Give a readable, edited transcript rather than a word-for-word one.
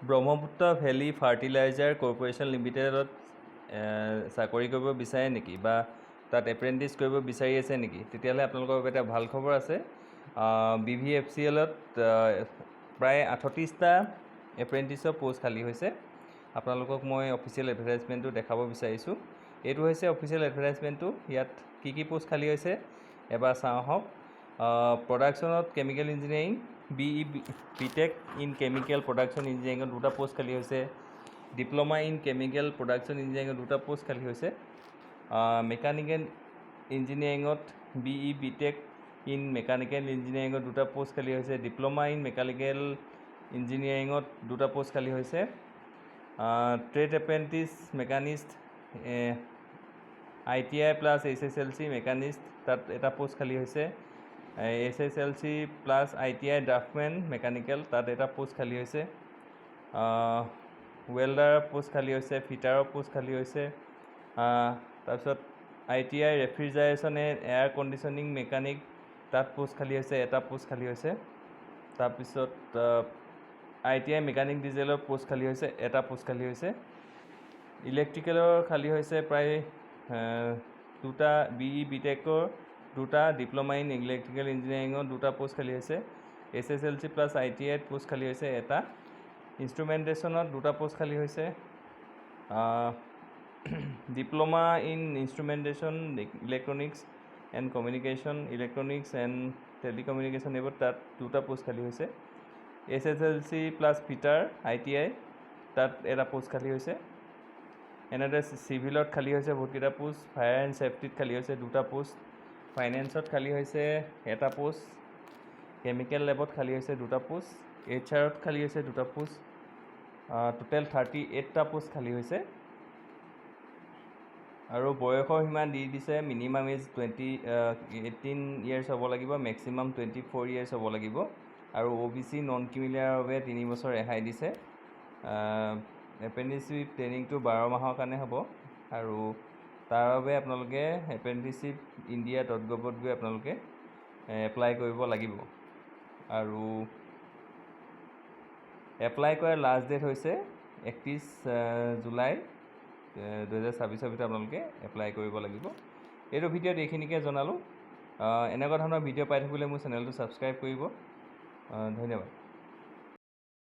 Brahmaputra valley fertiliser corporation লিমিটেডত চাকৰি কৰিব বিচাৰে নেকি বা তাত এপ্ৰেণ্টিছ কৰিব বিচাৰি আছে নেকি, তেতিয়াহ'লে আপোনালোকৰ বাবে এটা ভাল খবৰ আছে। BVFCLত প্ৰায় 38টা এপ্ৰেণ্টিছৰ পষ্ট খালী হৈছে। আপোনালোকক মই অফিচিয়েল এডভাৰটাইজমেণ্টটো দেখাব বিচাৰিছোঁ। এইটো হৈছে অফিচিয়েল এডভাৰটাইজমেণ্টটো। ইয়াত কি পষ্ট খালী হৈছে এবাৰ চাওঁ আহক। প্ৰডাকশ্যনত chemical engineering BTech in chemical production ইঞ্জিনিয়াৰিঙত 2টা পষ্ট খালী হৈছে। ডিপ্ল'মা ইন কেমিকেল প্ৰডাকশ্যন ইঞ্জিনিয়াৰিঙত 2টা পষ্ট খালী হৈছে। মেকানিকেল ইঞ্জিনিয়াৰিঙত BTech ইন মেকানিকেল ইঞ্জিনিয়াৰিঙত 2টা পষ্ট খালী হৈছে। ডিপ্ল'মা ইন মেকানিকেল ইঞ্জিনিয়াৰিঙত 2টা পষ্ট খালী হৈছে। Trade apprentice machinist ITI plus SSLC machinist তাত এটা পষ্ট খালী হৈছে। SSLC plus ITI draughtsman mechanical তাত এটা পষ্ট খালী হৈছে। ৱেল্ডাৰৰ পষ্ট খালী হৈছে। ফিটাৰৰ পষ্ট খালী হৈছে। তাৰপিছত ITI refrigeration and air conditioning mechanic তাত পষ্ট খালী হৈছে, এটা পষ্ট খালী হৈছে। তাৰপিছত ITI মেকানিক ডিজেলৰ পষ্ট খালী হৈছে, এটা পষ্ট খালী হৈছে। ইলেক্ট্ৰিকেলৰ খালী হৈছে প্ৰায় 2টা BTechৰ 2টা, ডিপ্ল'মা ইন ইলেক্ট্ৰিকেল ইঞ্জিনিয়াৰিঙত 2টা পষ্ট খালী হৈছে। SSLC প্লাছ ITIত পষ্ট খালী হৈছে এটা। ইনষ্ট্ৰুমেণ্টেশ্যনত 2টা পষ্ট খালী হৈছে। Diploma in instrumentation electronics and communication electronics and telecommunication এইবোৰ তাত 2টা পষ্ট খালী হৈছে। SSLC প্লাছ ফিটাৰ ITI তাত এটা পষ্ট খালী হৈছে। এনেদৰে চিভিলত খালী হৈছে বহুতকেইটা পোষ্ট। ফায়াৰ এণ্ড ছেফটিত খালী হৈছে 2টা পোষ্ট। ফাইনেন্সত খালী হৈছে এটা পোষ্ট। কেমিকেল লেবত খালী হৈছে 2টা পোষ্ট। HRত খালী হৈছে 2টা পোষ্ট। টোটেল 38টা পোষ্ট খালী হৈছে। আৰু বয়সৰ সীমা দি দিছে, মিনিমাম এজ 18 ইয়াৰ্ছ হ'ব লাগিব, মেক্সিমাম 24 ইয়াৰ্ছ হ'ব লাগিব। আৰু OBC নন ক্ৰিমিলিয়াৰৰ বাবে 3 বছৰ ৰেহাই দিছে। এপ্ৰেণ্টিছশ্বিপ ট্ৰেইনিংটো 12 মাহৰ কাৰণে হ'ব। আৰু তাৰ বাবে আপোনালোকে apprenticeshippindia.gov গৈ আপোনালোকে এপ্লাই কৰিব লাগিব। আৰু এপ্লাই কৰাৰ লাষ্ট ডেট হৈছে 31 জুলাই 2026 ভিতৰত আপোনালোকে এপ্লাই কৰিব লাগিব। এইটো ভিডিঅ'ত এইখিনিকে জনালোঁ। এনেকুৱা ধৰণৰ ভিডিঅ' পাই থাকিবলৈ মোৰ চেনেলটো ছাবস্ক্ৰাইব কৰিব। ধন্যবাদ।